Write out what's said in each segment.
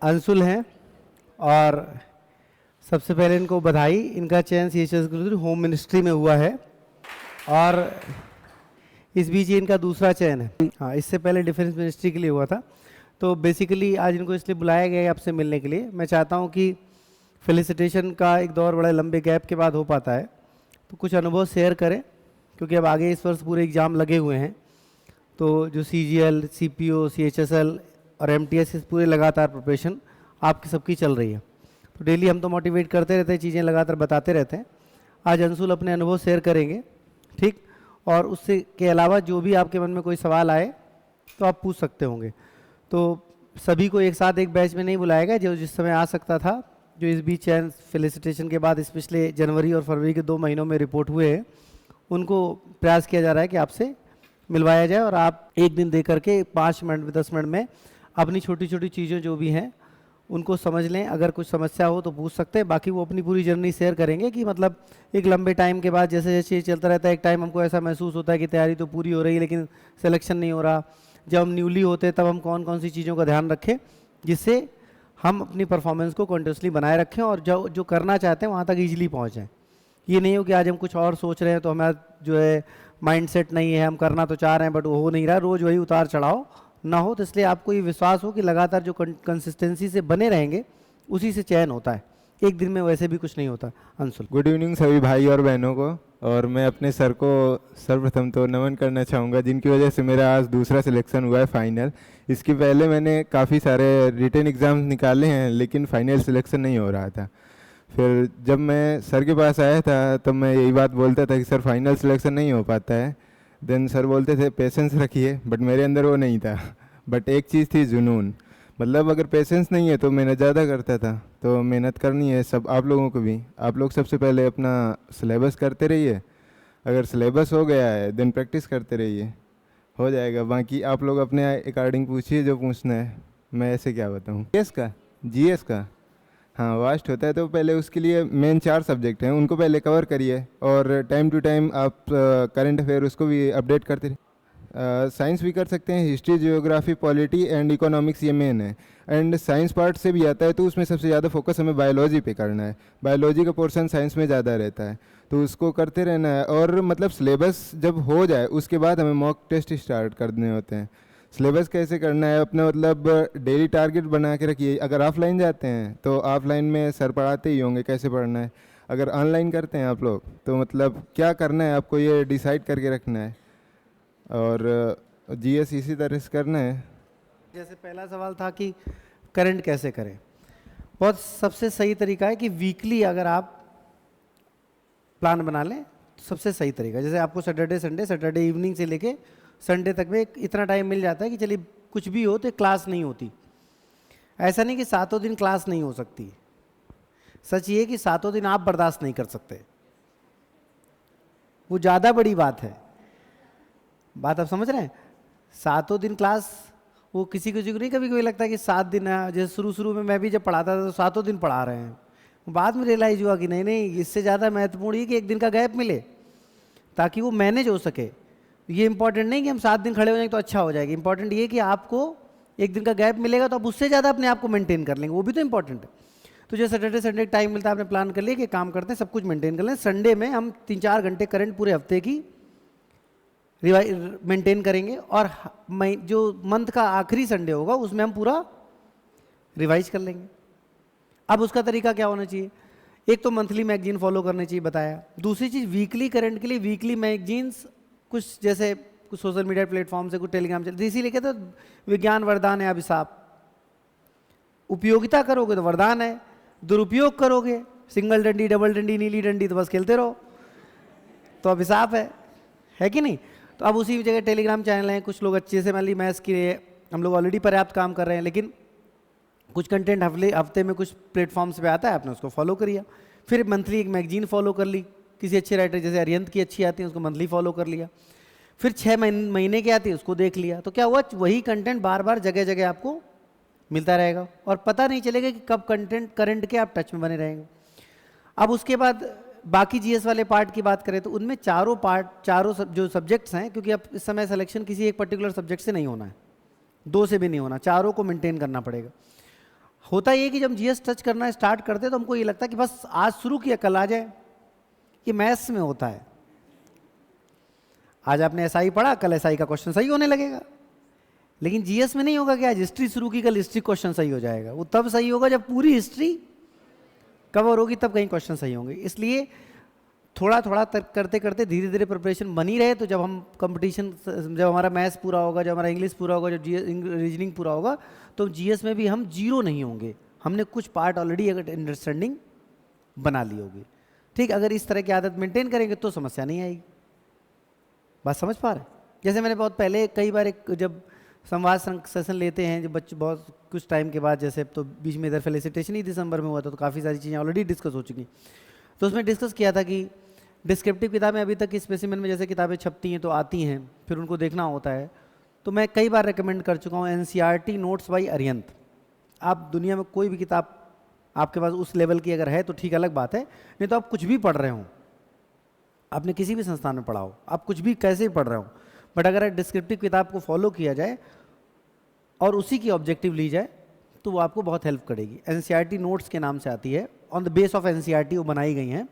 अंशुल हैं और सबसे पहले इनको बधाई। इनका चयन CHS गुरुद्वारा होम मिनिस्ट्री में हुआ है और इस बीच ये इनका दूसरा चयन है। हाँ, इससे पहले डिफेंस मिनिस्ट्री के लिए हुआ था। तो बेसिकली आज इनको इसलिए बुलाया गया है आपसे मिलने के लिए। मैं चाहता हूँ कि फेलिसिटेशन का एक दौर बड़े लंबे गैप के बाद हो पाता है, तो कुछ अनुभव शेयर करें, क्योंकि अब आगे इस वर्ष पूरे एग्ज़ाम लगे हुए हैं। तो जो CGL, CPO, CHSL और MTS इस पूरे लगातार प्रिपरेशन आपकी सबकी चल रही है। तो डेली हम तो मोटिवेट करते रहते हैं, चीज़ें लगातार बताते रहते हैं। आज अंशुल अपने अनुभव शेयर करेंगे, ठीक। और उससे के अलावा जो भी आपके मन में कोई सवाल आए तो आप पूछ सकते होंगे। तो सभी को एक साथ एक बैच में नहीं बुलाया गया, जो जिस समय आ सकता था। जो इस बीच चयन फेलिसिटेशन के बाद इस पिछले जनवरी और फरवरी के 2 महीनों में रिपोर्ट हुए हैं, उनको प्रयास किया जा रहा है कि आपसे मिलवाया जाए और आप एक दिन दे करके 5 मिनट में 10 मिनट में अपनी छोटी छोटी चीज़ें जो भी हैं उनको समझ लें। अगर कुछ समस्या हो तो पूछ सकते हैं, बाकी वो अपनी पूरी जर्नी शेयर करेंगे कि मतलब एक लंबे टाइम के बाद जैसे जैसे ये चलता रहता है, एक टाइम हमको ऐसा महसूस होता है कि तैयारी तो पूरी हो रही है लेकिन सिलेक्शन नहीं हो रहा। जब हम न्यूली होते हैं तब हम कौन कौन सी चीज़ों का ध्यान रखें जिससे हम अपनी परफॉर्मेंस को कंटिन्यूसली बनाए रखें और जो जो करना चाहते हैं वहाँ तक ईजिली पहुँच जाएँ। ये नहीं हो कि आज हम कुछ और सोच रहे हैं तो हमारा जो है माइंडसेट नहीं है, हम करना तो चाह रहे हैं बट वो हो नहीं रहा, रोज़ वही उतार चढ़ाव ना हो। तो इसलिए आपको ये विश्वास हो कि लगातार जो कंसिस्टेंसी से बने रहेंगे उसी से चयन होता है, एक दिन में वैसे भी कुछ नहीं होता। अंशुल। गुड इवनिंग सभी भाई और बहनों को। और मैं अपने सर को सर्वप्रथम तो नमन करना चाहूँगा, जिनकी वजह से मेरा आज दूसरा सिलेक्शन हुआ है फाइनल। इसके पहले मैंने काफ़ी सारे रिटन एग्ज़ाम निकाले हैं लेकिन फाइनल सिलेक्शन नहीं हो रहा था। फिर जब मैं सर के पास आया था तब मैं यही बात बोलता था कि सर फाइनल सिलेक्शन नहीं हो पाता है। देन सर बोलते थे पेशेंस रखिए, बट मेरे अंदर वो नहीं था। बट एक चीज़ थी, जुनून। मतलब अगर पेशेंस नहीं है तो मेहनत ज़्यादा करता था। तो मेहनत करनी है सब आप लोगों को भी। आप लोग सबसे पहले अपना सिलेबस करते रहिए, अगर सिलेबस हो गया है देन प्रैक्टिस करते रहिए, हो जाएगा। बाकी आप लोग अपने अकॉर्डिंग पूछिए जो पूछना है, मैं ऐसे क्या बताऊँ। जीएस का हाँ वास्ट होता है, तो पहले उसके लिए मेन 4 सब्जेक्ट हैं, उनको पहले कवर करिए और टाइम टू टाइम आप करंट अफेयर उसको भी अपडेट करते रहिए। साइंस भी कर सकते हैं, history, geography, polity and economics ये मेन है। एंड साइंस पार्ट से भी आता है तो उसमें सबसे ज़्यादा फोकस हमें बायोलॉजी पे करना है। बायोलॉजी का पोर्शन साइंस में ज़्यादा रहता है तो उसको करते रहना है। और मतलब सिलेबस जब हो जाए उसके बाद हमें मॉक टेस्ट स्टार्ट करने होते हैं। सिलेबस कैसे करना है अपना, मतलब डेली टारगेट बना के रखिए। अगर ऑफलाइन जाते हैं तो ऑफलाइन में सर पढ़ाते ही होंगे कैसे पढ़ना है। अगर ऑनलाइन करते हैं आप लोग तो मतलब क्या करना है आपको ये डिसाइड करके रखना है। और जीएस इसी तरह से करना है। जैसे पहला सवाल था कि करंट कैसे करें, बहुत सबसे सही तरीका है कि वीकली अगर आप प्लान बना लें तो सबसे सही तरीका। जैसे आपको सैटरडे इवनिंग से लेके संडे तक में इतना टाइम मिल जाता है कि चलिए कुछ भी हो तो क्लास नहीं होती। ऐसा नहीं कि 7 दिन क्लास नहीं हो सकती, सच ये कि 7 दिन आप बर्दाश्त नहीं कर सकते, वो ज़्यादा बड़ी बात है। बात आप समझ रहे हैं? 7 दिन क्लास, वो किसी किसी को नहीं कभी कभी लगता है कि 7 दिन है। जैसे शुरू में मैं भी जब पढ़ाता था तो 7 दिन पढ़ा रहे हैं, बाद में रियलाइज हुआ कि नहीं नहीं, इससे ज़्यादा महत्वपूर्ण ये कि एक दिन का गैप मिले ताकि वो मैनेज हो सके। ये इंपॉर्टेंट नहीं कि हम 7 दिन खड़े हो जाएंगे तो अच्छा हो जाएगा, इंपॉर्टेंट ये कि आपको एक दिन का गैप मिलेगा तो आप उससे ज़्यादा अपने आप को मेंटेन कर लेंगे, वो भी तो इंपॉर्टेंट है। तो जो सैटरडे संडे टाइम मिलता है आपने प्लान कर लिया कि काम करते हैं, सब कुछ मेंटेन कर लें। संडे में हम 3-4 घंटे करंट पूरे हफ्ते की मेंटेन करेंगे और जो मंथ का आखिरी संडे होगा उसमें हम पूरा रिवाइज कर लेंगे। अब उसका तरीका क्या होना चाहिए? एक तो मंथली मैगजीन फॉलो करनी चाहिए, बताया। दूसरी चीज़ वीकली करंट के लिए वीकली मैगजीन्स, कुछ जैसे कुछ सोशल मीडिया प्लेटफॉर्म से, कुछ टेलीग्राम चलते, इसीलिए कहते विज्ञान वरदान है अभिशाप। उपयोगिता करोगे तो वरदान है, दुरुपयोग करोगे सिंगल डंडी, डबल डंडी, नीली डंडी तो बस खेलते रहो तो अभिशाप है कि नहीं? तो अब उसी जगह टेलीग्राम चैनल हैं, कुछ लोग अच्छे से, मान ली मैथ्स के लिए हम लोग ऑलरेडी पर्याप्त काम कर रहे हैं, लेकिन कुछ कंटेंट हफ्ते में कुछ प्लेटफॉर्म्स पे आता है, आपने उसको फॉलो करिए। फिर मंथली एक मैगजीन फॉलो कर ली, किसी अच्छे राइटर जैसे अरियंत की अच्छी आती है उसको मंथली फॉलो कर लिया। फिर 6 महीने की आती है उसको देख लिया। तो क्या हुआ, वही कंटेंट बार बार जगह जगह आपको मिलता रहेगा और पता नहीं चलेगा कि कब कंटेंट करंट के आप टच में बने रहेंगे। अब उसके बाद बाकी जीएस वाले पार्ट की बात करें तो उनमें चारों जो सब्जेक्ट्स हैं, क्योंकि अब इस समय सिलेक्शन किसी एक पर्टिकुलर सब्जेक्ट से नहीं होना है, 2 से भी नहीं होना, चारों को मेंटेन करना पड़ेगा। होता ये कि जब जीएस टच करना स्टार्ट करते तो हमको ये लगता है कि बस आज शुरू किया कल आ जाए। ये मैथ्स में होता है। आज आपने एसआई पढ़ा, कल एसआई का क्वेश्चन सही होने लगेगा। लेकिन जीएस में नहीं होगा कि आज हिस्ट्री शुरू की, कल हिस्ट्री क्वेश्चन सही हो जाएगा। वो तब सही होगा जब पूरी हिस्ट्री कवर होगी, तब कहीं क्वेश्चन सही होंगे। इसलिए थोड़ा थोड़ा करते करते धीरे धीरे प्रिपरेशन बनी रहे, तो जब हम कंपटीशन, जब हमारा मैथ्स पूरा होगा, जब हमारा इंग्लिश पूरा होगा, जब रीजनिंग पूरा होगा, तो जीएस में भी हम जीरो नहीं होंगे। हमने कुछ पार्ट ऑलरेडी अगर अंडरस्टैंडिंग बना ली होगी। ठीक, अगर इस तरह की आदत मेंटेन करेंगे तो समस्या नहीं आएगी। बात समझ पा रहे? जैसे मैंने बहुत पहले कई बार एक जब संवाद सेशन लेते हैं, जब बच्चे बहुत कुछ टाइम के बाद, जैसे तो बीच में इधर फेलिसिटेशन ही दिसंबर में हुआ था, तो काफ़ी सारी चीज़ें ऑलरेडी डिस्कस हो चुकी। तो उसमें डिस्कस किया था कि डिस्क्रिप्टिव किताबें अभी तक स्पेसिमेन में जैसे किताबें छपती हैं तो आती हैं, फिर उनको देखना होता है। तो मैं कई बार रिकमेंड कर चुका हूँ एनसीईआरटी नोट्स बाई अरिहंत। आप दुनिया में कोई भी किताब आपके पास उस लेवल की अगर है तो ठीक अलग बात है, नहीं तो आप कुछ भी पढ़ रहे हो, आपने किसी भी संस्थान में पढ़ा हो, आप कुछ भी कैसे भी पढ़ रहे हो, बट अगर डिस्क्रिप्टिव किताब को फॉलो किया जाए और उसी की ऑब्जेक्टिव ली जाए तो वो आपको बहुत हेल्प करेगी। एनसीईआरटी नोट्स के नाम से आती है, on the base of NCERT वो बनाई गई हैं।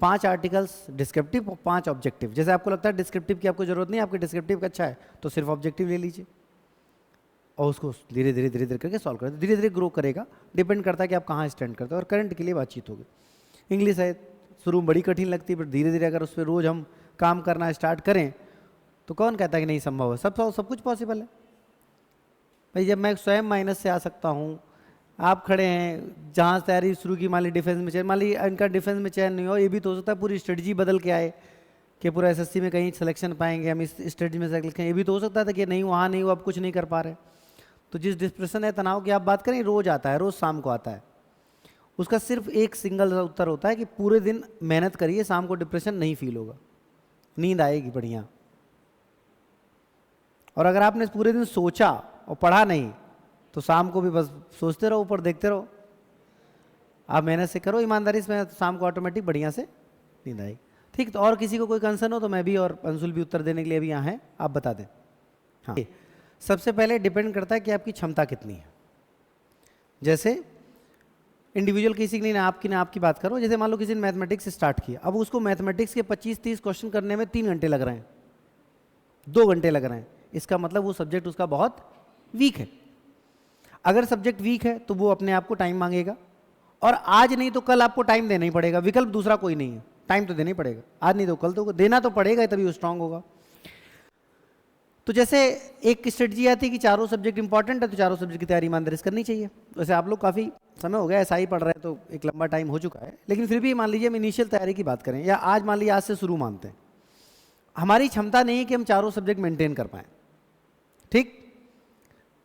5 आर्टिकल्स डिस्क्रिप्टिव और 5 ऑब्जेक्टिव। जैसे आपको लगता है डिस्क्रिप्टिव की आपको जरूरत नहीं, आपके डिस्क्रिप्टिव का अच्छा है, तो सिर्फ ऑब्जेक्टिव ले लीजिए और उसको धीरे धीरे धीरे धीरे करके सॉल्व करते, धीरे धीरे ग्रो करेगा। डिपेंड करता है कि आप कहाँ स्टैंड करते हो। और करंट के लिए बातचीत होगी। इंग्लिश है, शुरू में बड़ी कठिन लगती है, पर धीरे धीरे अगर उस पर रोज़ हम काम करना स्टार्ट करें तो कौन कहता है कि नहीं संभव है? सब कुछ पॉसिबल है भाई। जब मैं स्वयं माइनस से आ सकता हूँ, आप खड़े हैं जहाँ से तैयारी शुरू की, मान ली डिफेंस में चयन, मान ली इनका डिफेंस में चयन नहीं हो, ये भी तो हो सकता है पूरी स्ट्रेटजी बदल के आए कि पूरा एसएससी में कहीं सिलेक्शन पाएंगे, हम इस स्ट्रेटजी में सेलेक्ट करें। ये भी तो हो सकता था कि नहीं वहाँ नहीं हो, अब कुछ नहीं कर पा रहे। तो जिस डिप्रेशन है, तनाव की आप बात करें, रोज़ आता है, रोज़ शाम को आता है। उसका सिर्फ एक सिंगल उत्तर होता है कि पूरे दिन मेहनत करिए, शाम को डिप्रेशन नहीं फील होगा, नींद आएगी बढ़िया। और अगर आपने पूरे दिन सोचा और पढ़ा नहीं तो शाम को भी बस सोचते रहो, ऊपर देखते रहो। आप मेहनत से करो, ईमानदारी से, तो शाम को ऑटोमेटिक बढ़िया से नींद आएगी। ठीक, तो और किसी को कोई कंसर्न हो तो मैं भी और अंशुल भी उत्तर देने के लिए भी यहाँ हैं, आप बता दें। हाँ, सबसे पहले डिपेंड करता है कि आपकी क्षमता कितनी है। जैसे इंडिविजुअल किसी की नहीं, ना आपकी बात करो। जैसे मान लो किसी ने मैथमेटिक्स स्टार्ट किया, अब उसको मैथमेटिक्स के 25-30 क्वेश्चन करने में 3 घंटे लग रहे हैं, 2 घंटे लग रहे हैं, इसका मतलब वो सब्जेक्ट उसका बहुत वीक है। अगर सब्जेक्ट वीक है तो वो अपने आप को टाइम मांगेगा, और आज नहीं तो कल आपको टाइम देना ही पड़ेगा। विकल्प दूसरा कोई नहीं है, टाइम तो देना ही पड़ेगा। आज नहीं तो कल तो देना तो पड़ेगा, तभी वो स्ट्रांग होगा। तो जैसे एक स्ट्रेटजी आती है कि चारों सब्जेक्ट इंपॉर्टेंट है, तो चारों सब्जेक्ट की तैयारी ईमानदारी से करनी चाहिए। वैसे आप लोग काफ़ी समय हो गया ऐसा ही पढ़ रहे हैं, तो एक लंबा टाइम हो चुका है, लेकिन फिर भी मान लीजिए हम इनिशियल तैयारी की बात करें, या आज मान लीजिए आज से शुरू मानते हैं, हमारी क्षमता नहीं है कि हम चारों सब्जेक्ट मेंटेन कर पाएँ, ठीक,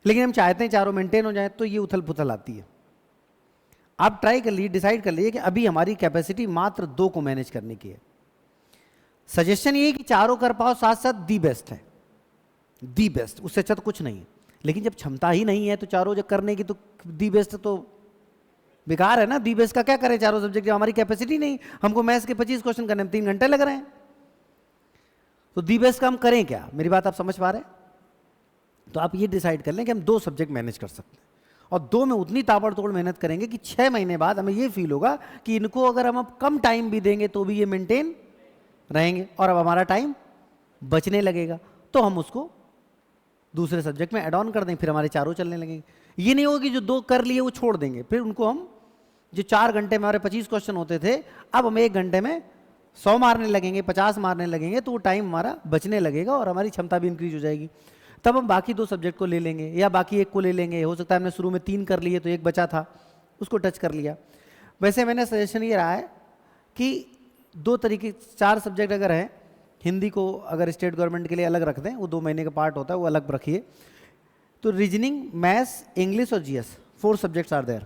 लेकिन हम चाहते हैं चारों मेंटेन हो जाए, तो ये उथल पुथल आती है। आप ट्राई कर लीजिए, डिसाइड कर लीजिए कि अभी हमारी कैपेसिटी मात्र 2 को मैनेज करने की है। सजेशन ये है कि चारों कर पाओ, साथ साथ दी बेस्ट है, दी बेस्ट, उससे अच्छा तो कुछ नहीं है। लेकिन जब क्षमता ही नहीं है तो चारों जब करने की, तो दी बेस्ट तो बेकार है ना। दी बेस्ट का क्या करें चारों सब्जेक्ट, जब हमारी कैपेसिटी नहीं। हमको मैथ्स के 25 क्वेश्चन करने में 3 घंटे लग रहे हैं, तो दी बेस्ट का हम करें क्या? मेरी बात आप समझ पा रहे हैं? तो आप ये डिसाइड कर लें कि हम 2 सब्जेक्ट मैनेज कर सकते हैं, और 2 में उतनी ताबड़तोड़ मेहनत करेंगे कि 6 महीने बाद हमें ये फील होगा कि इनको अगर हम अब कम टाइम भी देंगे तो भी ये मेंटेन रहेंगे, और अब हमारा टाइम बचने लगेगा, तो हम उसको दूसरे सब्जेक्ट में ऐड ऑन कर देंगे, फिर हमारे चारों चलने लगेंगे। ये नहीं होगा कि जो 2 कर लिए वो छोड़ देंगे, फिर उनको हम, जो 4 घंटे में हमारे 25 क्वेश्चन होते थे, अब हम 1 घंटे में 100 मारने लगेंगे, 50 मारने लगेंगे, तो वो टाइम हमारा बचने लगेगा और हमारी क्षमता भी इंक्रीज हो जाएगी। तब हम बाकी 2 सब्जेक्ट को ले लेंगे, या बाकी 1 को ले लेंगे। हो सकता है हमने शुरू में 3 कर लिए, तो 1 बचा था, उसको टच कर लिया। वैसे मैंने सजेशन ये रहा है कि 2 तरीके, 4 सब्जेक्ट अगर हैं, हिंदी को अगर स्टेट गवर्नमेंट के लिए अलग रख दें, वो 2 महीने का पार्ट होता है, वो अलग रखिए। तो रीजनिंग, मैथ्स, इंग्लिश और जीएस, 4 सब्जेक्ट्स आर देयर,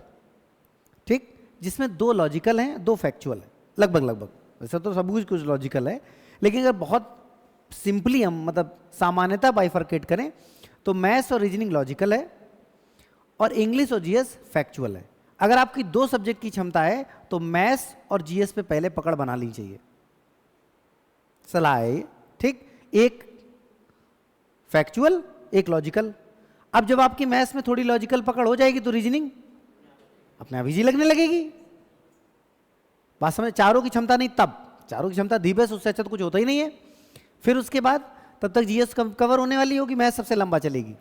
ठीक, जिसमें 2 लॉजिकल हैं, 2 फैक्चुअल हैं, लगभग। वैसे तो सब कुछ लॉजिकल है, लेकिन अगर बहुत सिंपली हम मतलब सामान्यता बाइफर्केट करें तो मैथ्स और रीजनिंग लॉजिकल है, और इंग्लिश और जीएस फैक्चुअल है। अगर आपकी 2 सब्जेक्ट की क्षमता है तो मैथ्स और जीएस पे पहले पकड़ बना ली चाहिए, सलाह है, ठीक, एक फैक्चुअल, एक लॉजिकल। अब जब आपकी मैथ्स में थोड़ी लॉजिकल पकड़ हो जाएगी तो रीजनिंग अपने आप इजी लगने लगेगी। बात समझ, चारों की क्षमता नहीं, तब चारों की क्षमता दी बस, उससे अच्छा तो कुछ होता ही नहीं है। फिर उसके बाद तब तक जीएस कवर होने वाली होगी, मैथ सबसे लंबा चलेगी,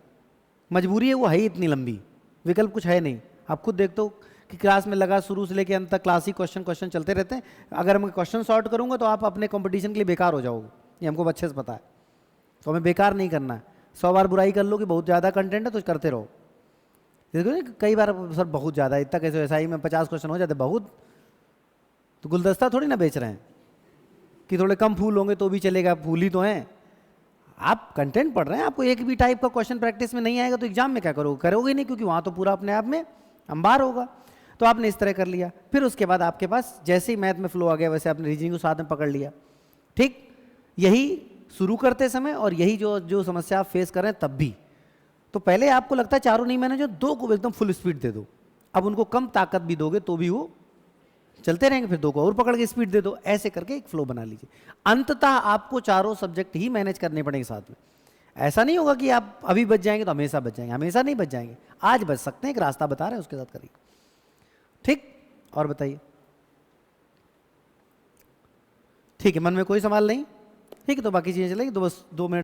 मजबूरी है, वो है ही इतनी लंबी, विकल्प कुछ है नहीं। आप खुद देखते हो कि क्लास में लगा शुरू से लेकर अंत तक क्लासिक क्वेश्चन चलते रहते हैं। अगर मैं क्वेश्चन सॉर्ट करूंगा तो आप अपने कंपटीशन के लिए बेकार हो जाओगे, ये हमको अच्छे से पता है। तो हमें बेकार नहीं करना है। 100 बार बुराई कर लो कि बहुत ज़्यादा कंटेंट है तो करते रहो। देखो ना कई बार सर बहुत ज़्यादा, इतना कैसे, ऐसा ही में 50 क्वेश्चन हो जाते बहुत, तो गुलदस्ता थोड़ी ना बेच रहे हैं कि थोड़े कम फूल होंगे तो भी चलेगा, फूल ही तो हैं। आप कंटेंट पढ़ रहे हैं, आपको एक भी टाइप का क्वेश्चन प्रैक्टिस में नहीं आएगा तो एग्जाम में क्या करोगे? करोगे नहीं, क्योंकि वहाँ तो पूरा अपने आप में अंबार होगा। तो आपने इस तरह कर लिया। फिर उसके बाद आपके पास जैसे ही मैथ में फ्लो आ गया वैसे आपने रीजनिंग को साथ में पकड़ लिया। ठीक, यही शुरू करते समय और यही जो जो समस्या आप फेस कर रहे हैं तब भी। तो पहले आपको लगता है चारों नहीं मैंने जो, दो को एकदम फुल स्पीड दे दो। अब उनको कम ताकत भी दोगे तो भी वो चलते रहेंगे, फिर दो को और पकड़ के स्पीड दे दो, ऐसे करके एक फ्लो बना लीजिए। अंततः आपको चारों सब्जेक्ट ही मैनेज करने पड़ेंगे साथ में। ऐसा नहीं होगा कि आप अभी बच जाएंगे तो हमेशा बच जाएंगे, हमेशा नहीं बच जाएंगे। आज बच सकते हैं, एक रास्ता बता रहे हैं उसके साथ करिए। ठीक, और बताइए। ठीक है, मन में कोई सवाल नहीं? ठीक है, तो बाकी चीजें चलेगी, तो बस 2 मिनट